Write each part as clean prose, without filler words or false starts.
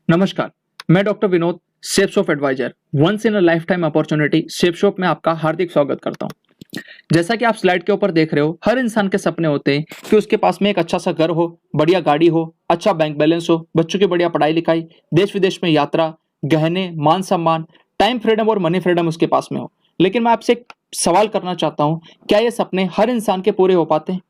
नमस्कार, मैं doctor Vinod, Safe Shop advisor, once in a lifetime opportunity Safe Shop में आपका हार्दिक स्वागत करता हूं। जैसा कि आप स्लाइड के ऊपर देख रहे हो, हर इंसान के सपने होते हैं कि उसके पास में एक अच्छा सा घर हो, बढ़िया गाड़ी हो, अच्छा बैंक बैलेंस हो, बच्चों की बढ़िया पढ़ाई लिखाई, देश विदेश में यात्रा, गहने, मान सम्मान, टाइम फ्रीडम और मनी फ्रीडम उसके पास में हो। लेकिन मैं आपसे एक सवाल करना चाहता हूँ, क्या ये सपने हर इंसान के पूरे हो पाते हैं?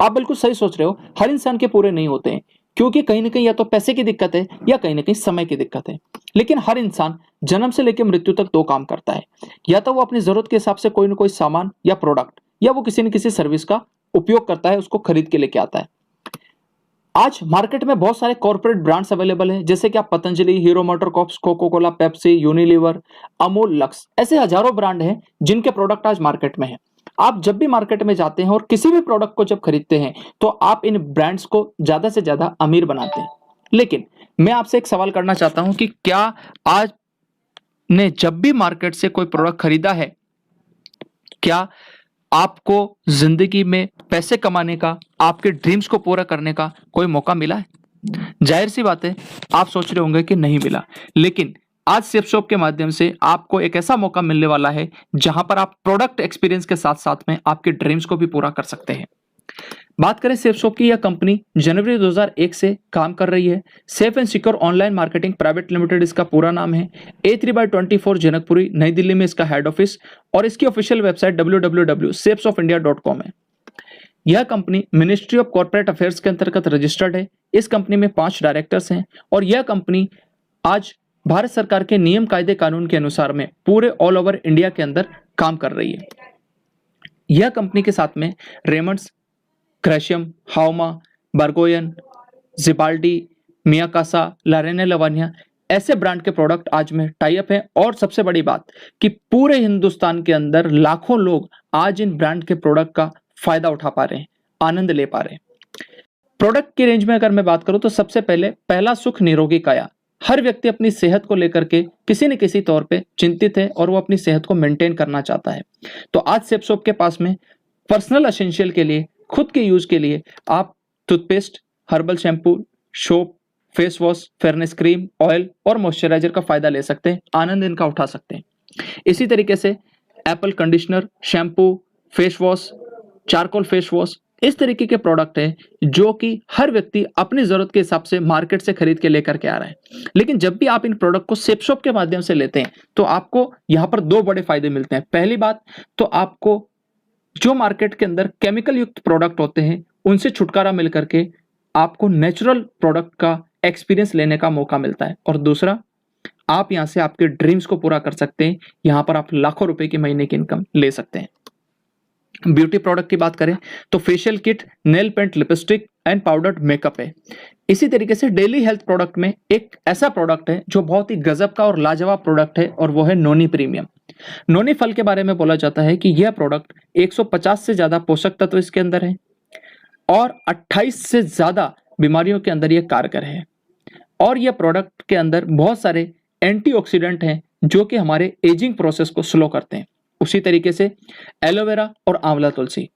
आप बिल्कुल सही सोच रहे हो, हर इंसान के पूरे नहीं होते हैं, क्योंकि कहीं ना कहीं या तो पैसे की दिक्कत है या कहीं ना कहीं समय की दिक्कत है। लेकिन हर इंसान जन्म से लेकर मृत्यु तक दो काम करता है। या तो वो अपनी जरूरत के हिसाब से कोई ना कोई सामान या प्रोडक्ट या वो किसी न किसी सर्विस का उपयोग करता है, उसको खरीद के लेके आता है। आज मार्केट में बहुत सारे कॉर्पोरेट ब्रांड्स अवेलेबल हैं, जैसे कि आप Patanjali, Hero MotoCorps, Coca Cola, Pepsi, Unilever, Amul, Lux, ऐसे हजारों ब्रांड हैं जिनके प्रोडक्ट आज मार्केट में हैं। आप जब भी मार्केट में जाते हैं और किसी भी प्रोडक्ट को जब खरीदते हैं तो आप इन ब्रांड्स को ज्यादा से ज्यादा अमीर बनाते हैं। लेकिन मैं आपसे एक सवाल करना चाहता हूं कि क्या आज ने जब भी मार्केट से कोई प्रोडक्ट खरीदा है, क्या आपको जिंदगी में पैसे कमाने का, आपके ड्रीम्स को पूरा करने का कोई मौका मिला है? जाहिर सी बात है, आप सोच रहे होंगे कि नहीं मिला। लेकिन आज सेफ शॉप के माध्यम से आपको एक ऐसा मौका मिलने वाला है जहां पर आप प्रोडक्ट एक्सपीरियंस के साथ साथ में आपके ड्रीम्स को भी पूरा कर सकते हैं। बात करें सेफ शॉप की, यह कंपनी जनवरी 2001 से काम कर रही है। Safe and secure online marketing private limited इसका पूरा नाम है। A3/24 जनकपुरी, नई दिल्ली में इसका हेड ऑफिस और इसकी ऑफिशियल वेबसाइट www.safesoffindia.com है। यह company ministry of corporate affairs के अंतर्गत रजिस्टर्ड है। इस कंपनी में 5 डायरेक्टर्स हैं और यह कंपनी आज भारत सरकार के नियम कायदे कानून के अनुसार में पूरे ऑल ओवर इंडिया के अंदर काम कर रही है। यह कंपनी के साथ में रेमंड्स, क्रैशियम, हाउमा, बार्गोयन, जिबाल्डी, मियाकासा, लारेने लवानिया, ऐसे ब्रांड के प्रोडक्ट आज में टाई अप है। और सबसे बड़ी बात कि पूरे हिंदुस्तान के अंदर लाखों लोग आज इन ब्रांड के प्रोडक्ट का फायदा उठा पा रहे हैं, आनंद ले पा रहे हैं। प्रोडक्ट की रेंज में अगर मैं बात करूं तो सबसे पहले पहला सुख निरोगी काया। हर व्यक्ति अपनी सेहत को लेकर के किसी न किसी तौर पे चिंतित है और वो अपनी सेहत को मेंटेन करना चाहता है। तो आज सेफ शॉप के पास में पर्सनल एसेंशियल के लिए, खुद के यूज के लिए आप toothpaste, herbal shampoo, soap, face wash, fairness cream, oil और मॉइस्चराइजर का फायदा ले सकते हैं, आनंद इनका उठा सकते हैं। इसी तरीके से Apple conditioner, shampoo, face wash, charcoal face wash, इस तरीके के प्रोडक्ट है जो कि हर व्यक्ति अपनी जरूरत के हिसाब से मार्केट से खरीद के लेकर के आ रहा है। लेकिन जब भी आप इन प्रोडक्ट को सेफ शॉप के माध्यम से लेते हैं तो आपको यहाँ पर 2 बड़े फायदे मिलते हैं। पहली बात तो आपको जो मार्केट के अंदर केमिकल युक्त प्रोडक्ट होते हैं उनसे छुटकारा मिल करके आपको नेचुरल प्रोडक्ट का एक्सपीरियंस लेने का मौका मिलता है। और दूसरा, आप यहां से आपके ड्रीम्स को पूरा कर सकते हैं। यहां पर आप लाखों रुपए की महीने की इनकम ले सकते हैं। ब्यूटी प्रोडक्ट की बात करें तो facial kit, nail paint, lipstick and powdered makeup है। इसी तरीके से डेली हेल्थ प्रोडक्ट में एक ऐसा प्रोडक्ट है जो बहुत ही गजब का और लाजवाब प्रोडक्ट है और वो है नोनी प्रीमियम। नोनी फल के बारे में बोला जाता है कि यह प्रोडक्ट 150 से ज्यादा पोषक तत्व इसके अंदर है और 28 से ज्यादा बीमारियों के अंदर यह कारगर है। और यह प्रोडक्ट के अंदर बहुत सारे एंटीऑक्सीडेंट हैं जो कि हमारे एजिंग प्रोसेस को स्लो करते हैं। उसी तरीके से एलोवेरा और आंवला तुलसी।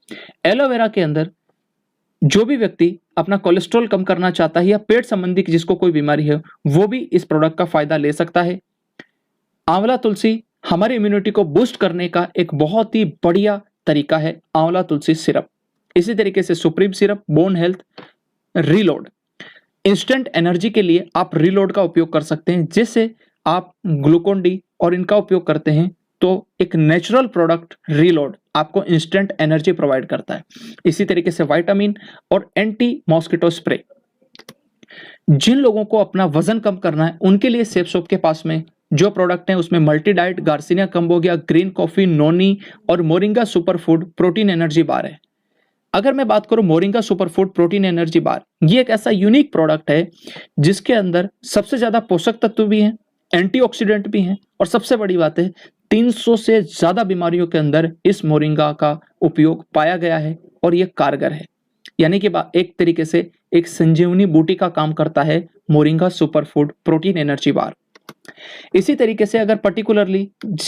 एलोवेरा के अंदर जो भी व्यक्ति अपना कोलेस्ट्रॉल कम करना चाहता है या पेट संबंधी जिसको कोई बीमारी है वो भी इस प्रोडक्ट का फायदा ले सकता है। आंवला तुलसी हमारी इम्यूनिटी को बूस्ट करने का एक बहुत ही बढ़िया तरीका है, आंवला तुलसी सिरप। इसी तरीके से supreme syrup, bone health, reload, instant energy के लिए आप रीलोड का उपयोग कर सकते हैं, जिससे आप ग्लूकोन डी और इनका उपयोग करते हैं तो एक नेचुरल प्रोडक्ट रीलोड आपको इंस्टेंट एनर्जी प्रोवाइड करता है। इसी तरीके से विटामिन और एंटी मॉस्किटो स्प्रे। जिन लोगों को अपना वजन कम करना है उनके लिए सेफ शॉप के पास में जो प्रोडक्ट है उसमें multi diet, garcinia cambogia, green coffee, noni और moringa super food protein energy bar है। अगर मैं बात करूं moringa super food protein energy bar, ये एक ऐसा यूनिक प्रोडक्ट है जिसके अंदर सबसे ज्यादा पोषक तत्व भी हैं, एंटीऑक्सीडेंट भी हैं और सबसे बड़ी बात है 300 से ज्यादा बीमारियों के अंदर इस मोरिंगा का उपयोग पाया गया है और ये कारगर है। यानी कि एक तरीके से एक संजीवनी बूटी का काम करता है moringa super food protein energy बार। इसी तरीके से अगर पर्टिकुलरली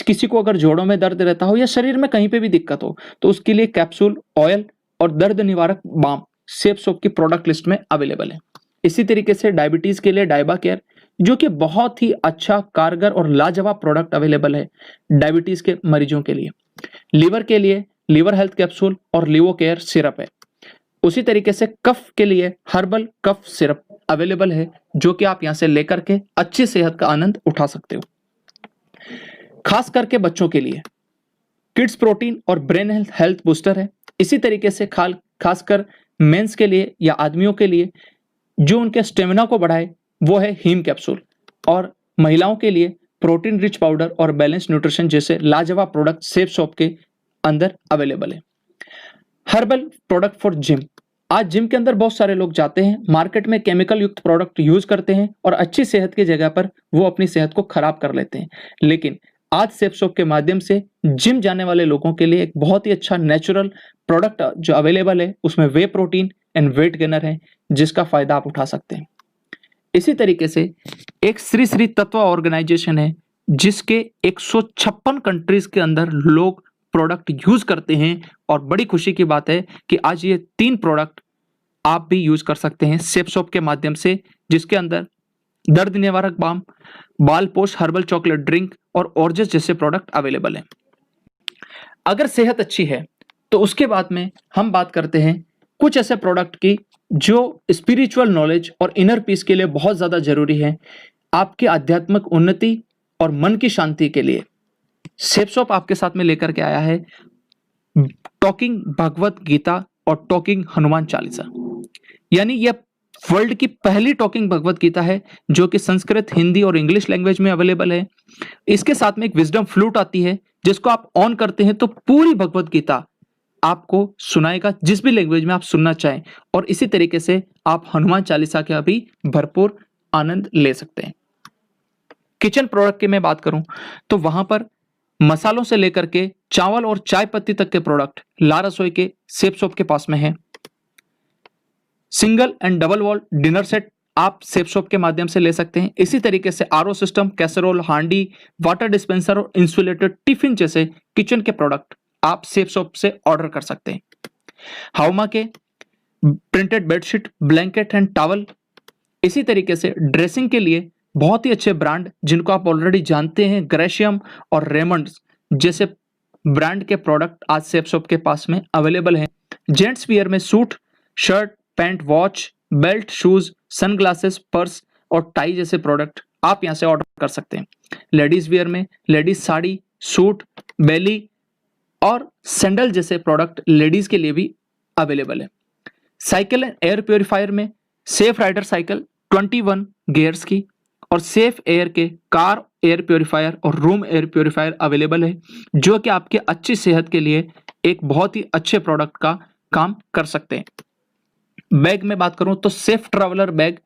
किसी को अगर जोड़ों में दर्द रहता हो या शरीर में कहीं पे भी दिक्कत हो तो उसके लिए कैप्सूल, ऑयल और दर्द निवारक बाम सेफ शॉप की प्रोडक्ट लिस्ट में अवेलेबल है। इसी तरीके से डायबिटीज के लिए डायबा केयर, जो कि बहुत ही अच्छा, कारगर और लाजवाब प्रोडक्ट अवेलेबल है डायबिटीज के मरीजों के लिए। लीवर के लिए लीवर हेल्थ कैप्सूल और लिवो केयर सिरप है। उसी तरीके से कफ के लिए हर्बल कफ सिरप अवेलेबल है, जो कि आप यहां से लेकर के अच्छी सेहत का आनंद उठा सकते हो। खास करके बच्चों के लिए किड्स प्रोटीन और ब्रेन हेल्थ बूस्टर है। इसी तरीके से खासकर मेंस के लिए या आदमियों के लिए जो उनके स्टेमिना को बढ़ाए वो है हीम कैप्सूल। और महिलाओं के लिए प्रोटीन रिच पाउडर और बैलेंस न्यूट्रिशन जैसे लाजवाब प्रोडक्ट सेफ शॉप के अंदर अवेलेबल है। Herbal product for gym. आज जिम के अंदर बहुत सारे लोग जाते हैं, मार्केट में केमिकल युक्त प्रोडक्ट यूज करते हैं और अच्छी सेहत की जगह पर वो अपनी सेहत को खराब कर लेते हैं। लेकिन आज सेफ शॉप के माध्यम से जिम जाने वाले लोगों के लिए एक बहुत ही अच्छा नेचुरल प्रोडक्ट जो अवेलेबल है, उसमें वे प्रोटीन एंड वेट गेनर है, जिसका फायदा आप उठा सकते हैं। इसी तरीके से एक श्री श्री तत्व ऑर्गेनाइजेशन है, जिसके 156 कंट्रीज के अंदर लोग प्रोडक्ट यूज करते हैं। और बड़ी खुशी की बात है कि आज ये 3 प्रोडक्ट आप भी यूज कर सकते हैं सेफ शॉप के माध्यम से, जिसके अंदर दर्द निवारक बाम, बालपोश हर्बल चॉकलेट ड्रिंक और ऑर्जेस जैसे प्रोडक्ट अवेलेबल हैं। अगर सेहत अच्छी है तो उसके बाद में हम बात करते हैं कुछ ऐसे प्रोडक्ट की जो स्पिरिचुअल नॉलेज और इनर पीस के लिए बहुत ज्यादा जरूरी है, आपकी आध्यात्मिक उन्नति और मन की शांति के लिए। सेफ शॉप आपके साथ में लेकर के आया है टॉकिंग भगवत गीता और टॉकिंग हनुमान चालीसा। यानी यह वर्ल्ड की पहली टॉकिंग भगवत गीता है जो कि संस्कृत, हिंदी और इंग्लिश लैंग्वेज में अवेलेबल है। इसके साथ में एक विजडम फ्लूट आती है, जिसको आप ऑन करते हैं तो पूरी भगवत गीता आपको सुनाएगा जिस भी लैंग्वेज में आप सुनना चाहें। और इसी तरीके से आप हनुमान चालीसा का भी भरपूर आनंद ले सकते हैं। किचन प्रोडक्ट की मैं बात करूं तो वहां पर मसालों से लेकर के चावल और चाय पत्ती तक के प्रोडक्ट ला रसोई के सेफ शॉप के पास में है। Single and double wall dinner set आप सेफ शॉप के माध्यम से ले सकते हैं। इसी तरीके से आरओ सिस्टम, कैसरोल, हांडी, वाटर डिस्पेंसर और इंसुलेटेड टिफिन जैसे किचन के प्रोडक्ट आप सेफ शॉप से ऑर्डर कर सकते हैं। हाउमा के printed bedsheet, blanket and towel. इसी तरीके से ड्रेसिंग के लिए बहुत ही अच्छे ब्रांड जिनको आप ऑलरेडी जानते हैं, ग्रेशियम और रेमंड्स जैसे ब्रांड के प्रोडक्ट आज सेफ शॉप के पास में अवेलेबल हैं। जेंट्स वियर में suit, shirt, pant, watch, belt, shoes, sunglasses, purse और टाई जैसे प्रोडक्ट आप यहां से ऑर्डर कर सकते हैं। लेडीज वियर में लेडीज साड़ी, सूट, बेली और सैंडल जैसे प्रोडक्ट लेडीज के लिए भी अवेलेबल है। साइकिल एंड एयर प्योरीफायर में सेफ राइडर साइकिल 21 गियर्स की और सेफ एयर के कार एयर प्योरीफायर और रूम एयर प्योरीफायर अवेलेबल है, जो कि आपके अच्छी सेहत के लिए एक बहुत ही अच्छे प्रोडक्ट का काम कर सकते हैं। बैग में बात करूं तो safe traveller bag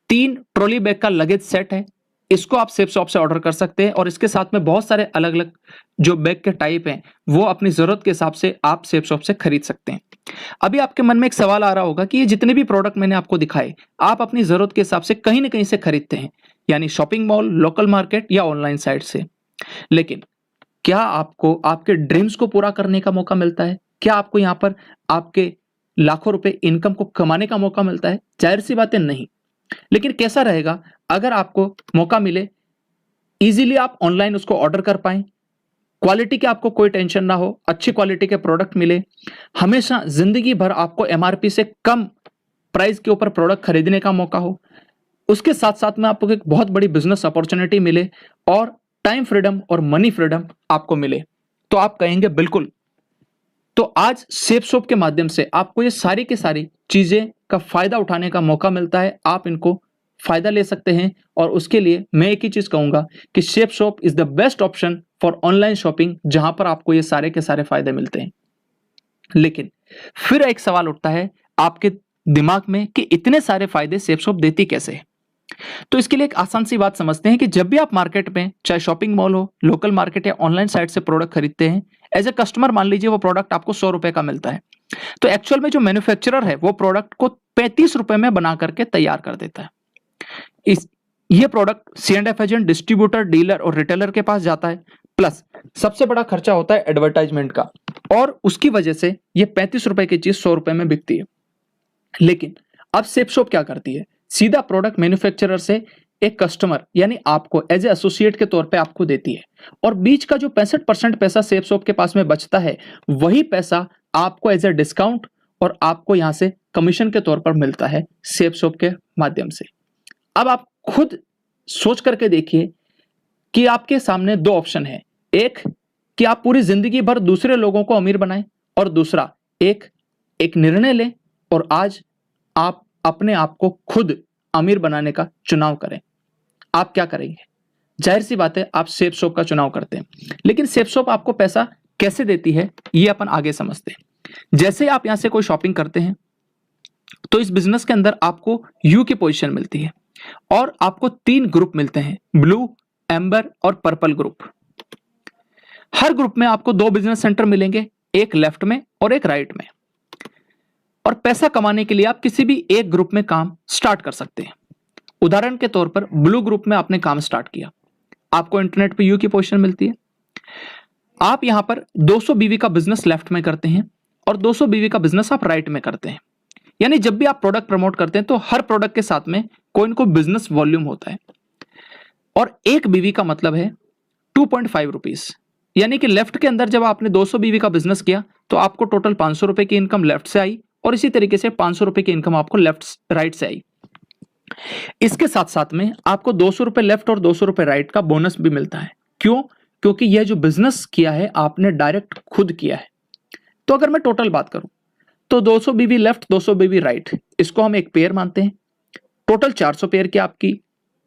3 trolley bag का लगेज सेट है। इसको आप सेफ शॉप से ऑर्डर कर सकते हैं और इसके साथ में बहुत सारे अलग अलग जो बैग के टाइप हैं वो अपनी जरूरत के हिसाब से आप सेफ शॉप से खरीद सकते हैं। अभी आपके मन में एक सवाल आ रहा होगा कि ये जितने भी प्रोडक्ट मैंने आपको दिखाए आप अपनी जरूरत के हिसाब से कहीं ना कहीं से खरीदते हैं, यानी शॉपिंग मॉल, लोकल मार्केट या ऑनलाइन साइट से। लेकिन क्या आपको आपके ड्रीम्स को पूरा करने का मौका मिलता है? क्या आपको यहाँ पर आपके लाखों रुपए इनकम को कमाने का मौका मिलता है? जाहिर सी बात है नहीं। लेकिन कैसा रहेगा अगर आपको मौका मिले, इजीली आप ऑनलाइन उसको ऑर्डर कर पाए, क्वालिटी की आपको कोई टेंशन ना हो, अच्छी क्वालिटी के प्रोडक्ट मिले, हमेशा जिंदगी भर आपको एमआरपी से कम प्राइस के ऊपर प्रोडक्ट खरीदने का मौका हो, उसके साथ साथ में आपको एक बहुत बड़ी बिजनेस अपॉर्चुनिटी मिले और टाइम फ्रीडम और मनी फ्रीडम आपको मिले, तो आप कहेंगे बिल्कुल। तो आज सेफ शॉप के माध्यम से आपको ये सारी की सारी चीजें का फायदा उठाने का मौका मिलता है। आप इनको फायदा ले सकते हैं और उसके लिए मैं एक ही चीज कहूंगा कि safe shop is the best option for online shopping, जहां पर आपको ये सारे के सारे फायदे मिलते हैं। लेकिन फिर एक सवाल उठता है आपके दिमाग में कि इतने सारे फायदे सेफ शॉप देती कैसे है? तो इसके लिए एक आसान सी बात समझते हैं कि जब भी आप मार्केट में, चाहे शॉपिंग मॉल हो, लोकल मार्केट या ऑनलाइन साइट से प्रोडक्ट खरीदते हैं, एज ए कस्टमर मान लीजिए वो प्रोडक्ट आपको 100 रुपए का मिलता है, तो एक्चुअल में जो मैन्युफैक्चरर है वो प्रोडक्ट को 35 रुपए में बना करके तैयार कर देता है। ये product C&F agent, distributor, dealer और रिटेलर के पास जाता है, प्लस सबसे बड़ा खर्चा होता है एडवर्टाइजमेंट का, और उसकी वजह से ये 35 रुपए की चीज 100 रुपए में बिकती है। लेकिन अब सेफ शॉप क्या करती है? सीधा प्रोडक्ट मैन्युफैक्चरर से एक कस्टमर यानी आपको एज ए एसोसिएट के तौर पे आपको देती है, और बीच का जो 65% पैसा सेफ शॉप के पास में बचता है वही पैसा आपको एज ए डिस्काउंट और आपको यहां से कमीशन के तौर पर मिलता है सेफ शॉप के माध्यम से। अब आप खुद सोच करके देखिए कि आपके सामने दो ऑप्शन है, एक कि आप पूरी जिंदगी भर दूसरे लोगों को अमीर बनाएं, और दूसरा एक निर्णय लें और आज आप अपने आप को खुद अमीर बनाने का चुनाव करें। आप क्या करेंगे? जाहिर सी बात है आप सेफ शॉप का चुनाव करते हैं, लेकिन सेफ शॉप आपको पैसा कैसे देती है ये अपन आगे समझते हैं। जैसे आप यहां से कोई शॉपिंग करते हैं तो इस बिजनेस के अंदर आपको यू की पोजीशन मिलती है और आपको 3 ग्रुप मिलते हैं, ब्लू, एम्बर और पर्पल ग्रुप। हर ग्रुप में आपको 2 बिजनेस सेंटर मिलेंगे, एक लेफ्ट में और एक राइट में। और पैसा कमाने के लिए आप किसी भी एक ग्रुप में काम स्टार्ट कर सकते हैं। उदाहरण के तौर पर ब्लू ग्रुप में आपने काम स्टार्ट किया, आपको इंटरनेट पे यू की पोजीशन मिलती है। आप यहां पर 200 बीवी का बिजनेस लेफ्ट में करते हैं और 200 बीवी का बिजनेस आप राइट में करते हैं। यानी जब भी आप प्रोडक्ट प्रमोट करते हैं तो हर प्रोडक्ट के साथ में कोई ना कोई बिजनेस वॉल्यूम होता है, और एक बीवी का मतलब है 2.5 रुपीज। यानी कि लेफ्ट के अंदर जब आपने 200 बीवी का बिजनेस किया तो आपको टोटल 500 रुपए की इनकम लेफ्ट से आई, और इसी तरीके से 500 रुपए की इनकम आपको राइट से आई। इसके साथ साथ में आपको 200 रुपए लेफ्ट और 200 रुपए राइट का बोनस भी मिलता है। क्यों? क्योंकि यह जो बिजनेस किया है आपने डायरेक्ट खुद किया है। तो अगर मैं टोटल बात करूं तो 200 बीवी लेफ्ट 200 बीवी राइट, इसको हम एक पेयर मानते हैं। टोटल 400 पेयर की आपकी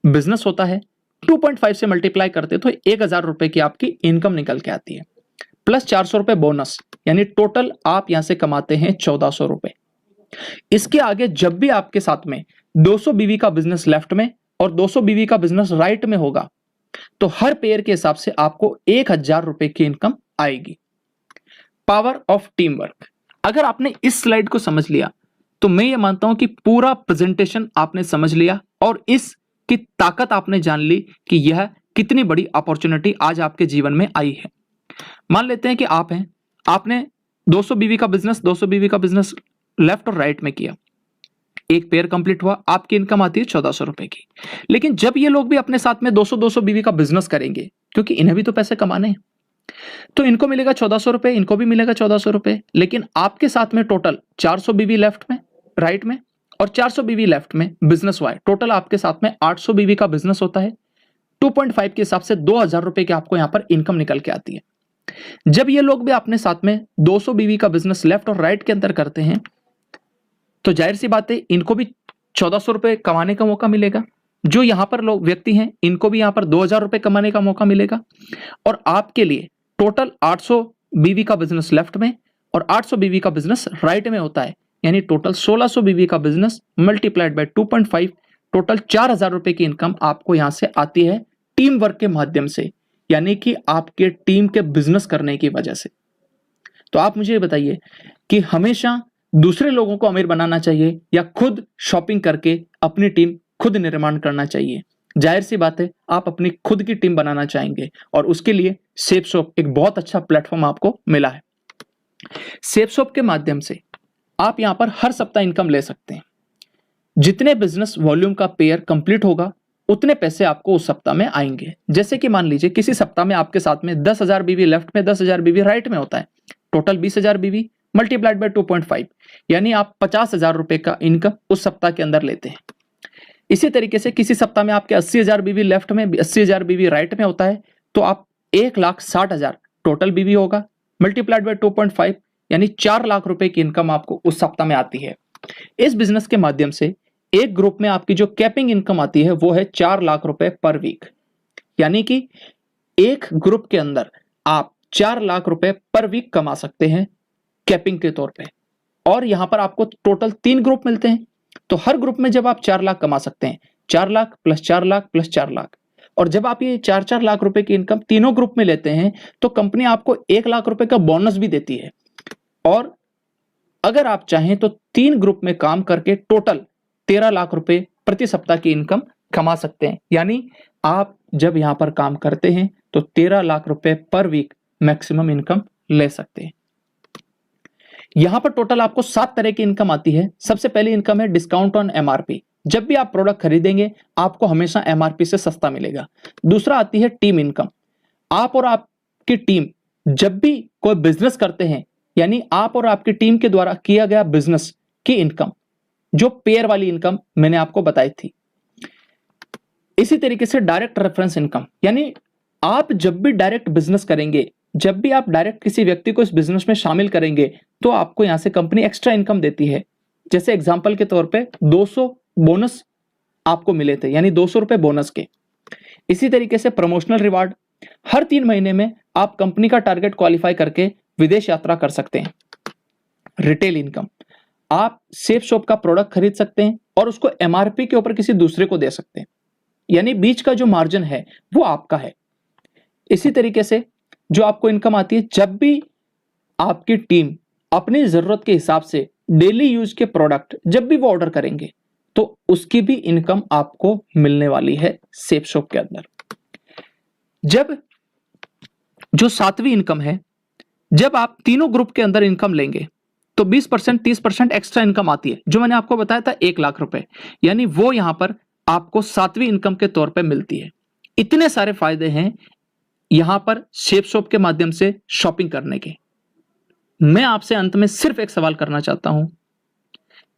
बिजनेस होता है, 2.5 से मल्टीप्लाई करते तो 1000 रुपए की आपकी इनकम निकल के आती है, प्लस 400 रुपए बोनस, यानी टोटल आप यहां से कमाते हैं 1400 रुपए। इसके आगे जब भी आपके साथ में 200 बीवी का बिजनेस लेफ्ट में और 200 बीवी का बिजनेस राइट में होगा तो हर पेयर के हिसाब से आपको 1000 रुपए की इनकम आएगी। Power of team work. अगर आपने इस स्लाइड को समझ लिया तो मैं ये मानता हूं कि पूरा प्रेजेंटेशन आपने समझ लिया और इसकी ताकत आपने जान ली कि यह कितनी बड़ी अपॉर्चुनिटी आज आपके जीवन में आई है। मान लेते हैं कि आप हैं, आपने 200 बीवी का बिजनेस लेफ्ट और राइट में किया, एक पेयर कंप्लीट हुआ, आपकी इनकम आती है 1400 रुपए की। लेकिन जब ये लोग भी अपने साथ में 200 बीवी का बिजनेस करेंगे, क्योंकि इन्हें भी तो पैसे कमाने हैं, तो इनको मिलेगा 1400 रुपए, इनको भी मिलेगा 1400 रुपए। लेकिन आपके साथ में टोटल 400 बीवी लेफ्ट में, राइट में और 400 बीवी लेफ्ट में बिजनेस हुआ है। टोटल आपके साथ में 800 बीवी का बिजनेस होता है। 2.5 के हिसाब से 2000 रुपए की आपको यहां पर इनकम निकल के आती है। जब ये लोग भी अपने साथ में 200 बीवी का बिजनेस लेफ्ट और राइट के अंदर करते हैं तो जाहिर सी बात है इनको भी 1400 रुपए कमाने का मौका मिलेगा। जो यहां पर लोग व्यक्ति हैं इनको भी यहां पर 2000 रुपए कमाने का मौका मिलेगा। और आपके लिए टोटल 800 बीवी का बिजनेस लेफ्ट में और 800 बीवी का बिजनेस राइट में होता है, यानी टोटल 1600 बीवी का बिजनेस मल्टीप्लाइड बाय 2.5, टोटल 4000 रुपए की इनकम आपको यहां से आती है टीम वर्क के माध्यम से, यानी कि आपके टीम के बिजनेस करने की वजह से। तो आप मुझे बताइए कि हमेशा दूसरे लोगों को अमीर बनाना चाहिए या खुद शॉपिंग करके अपनी टीम खुद निर्माण करना चाहिए? जाहिर सी बात है आप अपनी खुद की टीम बनाना चाहेंगे और उसके लिए सेफ शॉप एक बहुत अच्छा प्लेटफॉर्म आपको मिला है। सेफ शॉप के माध्यम से आप यहां पर हर सप्ताह इनकम ले सकते हैं। जितने बिजनेस वॉल्यूम का पेयर कंप्लीट होगा उतने पैसे आपको उस सप्ताह में आएंगे। जैसे कि मान लीजिए किसी सप्ताह में आपके साथ में 10,000 बीवी लेफ्ट में 10,000 बीवी राइट में होता है, टोटल 20,000 बीवी मल्टीप्लाइड बाय 2.5, यानी आप 50,000 रुपए का इनकम उस सप्ताह के अंदर लेते हैं। इसी तरीके से किसी सप्ताह में आपके 80,000 बीवी लेफ्ट में 80,000 बीवी राइट में होता है तो आप 1,60,000 टोटल बीवी होगा मल्टीप्लाइड बाय 2.5, यानी 4 लाख रुपए की इनकम आपको उस सप्ताह में आती है। इस बिजनेस के माध्यम से एक ग्रुप में आपकी जो कैपिंग इनकम आती है वो है 4 लाख रुपए पर वीक, यानी कि एक ग्रुप के अंदर आप 4 लाख रुपए पर वीक कमा सकते हैं कैपिंग के तौर पे। और यहां पर आपको टोटल 3 ग्रुप मिलते हैं, तो हर ग्रुप में जब आप 4 लाख कमा सकते हैं, 4 लाख प्लस 4 लाख प्लस 4 लाख, और जब आप ये 4-4 लाख रुपए की इनकम तीनों ग्रुप में लेते हैं तो कंपनी आपको 1 लाख रुपए का बोनस भी देती है। और अगर आप चाहें तो 3 ग्रुप में काम करके टोटल 13 लाख रुपए प्रति सप्ताह की इनकम कमा सकते हैं। यानी आप जब यहां पर काम करते हैं तो 13 लाख रुपए पर वीक मैक्सिमम इनकम ले सकते हैं। यहां पर टोटल आपको 7 तरह की इनकम आती है। सबसे पहली इनकम है डिस्काउंट ऑन एमआरपी, जब भी आप प्रोडक्ट खरीदेंगे आपको हमेशा एमआरपी से सस्ता मिलेगा। दूसरा आती है टीम इनकम। आप और आपकी टीम जब भी कोई बिजनेस करते हैं, यानी आप और आपकी टीम के द्वारा किया गया बिजनेस की इनकम, जो पेयर वाली इनकम मैंने आपको बताई थी। इसी तरीके से डायरेक्ट रेफरेंस इनकम, यानी आप जब भी डायरेक्ट बिजनेस करेंगे, जब भी आप डायरेक्ट किसी व्यक्ति को इस बिजनेस में शामिल करेंगे, तो आपको यहां से कंपनी एक्स्ट्रा इनकम देती है। जैसे एग्जांपल के तौर पे 200 बोनस आपको मिले थे, यानी 200 रुपए बोनस के। इसी तरीके से प्रमोशनल रिवार्ड, हर 3 महीने में आप कंपनी का टारगेट क्वालिफाई करके विदेश यात्रा कर सकते हैं। रिटेल इनकम, आप सेफ शॉप का प्रोडक्ट खरीद सकते हैं और उसको एमआरपी के ऊपर किसी दूसरे को दे सकते हैं, यानी बीच का जो मार्जिन है वो आपका है। इसी तरीके से जो आपको इनकम आती है, जब भी आपकी टीम अपनी जरूरत के हिसाब से डेली यूज के प्रोडक्ट जब भी वो ऑर्डर करेंगे, तो उसकी भी इनकम आपको मिलने वाली है सेफ शॉप के अंदर। जब जो 7वीं इनकम है, जब आप तीनों ग्रुप के अंदर इनकम लेंगे तो 20% 30% एक्स्ट्रा इनकम आती है, जो मैंने आपको बताया था 1 लाख रुपए, यानी वो यहां पर आपको 7वीं इनकम के तौर पे मिलती है। इतने सारे फायदे हैं यहां पर सेफ शॉप के माध्यम से शॉपिंग करने के। मैं आपसे अंत में सिर्फ एक सवाल करना चाहता हूं,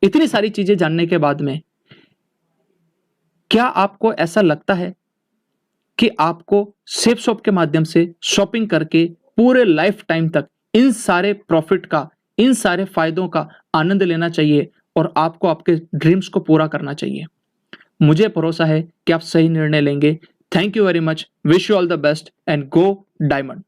इतनी सारी चीजें जानने के बाद में क्या आपको ऐसा लगता है कि आपको सेफ शॉप के माध्यम से शॉपिंग करके पूरे लाइफ टाइम तक इन सारे प्रॉफिट का, इन सारे फायदों का आनंद लेना चाहिए और आपको आपके ड्रीम्स को पूरा करना चाहिए? मुझे भरोसा है कि आप सही निर्णय लेंगे। Thank you very much, wish you all the best and go diamond.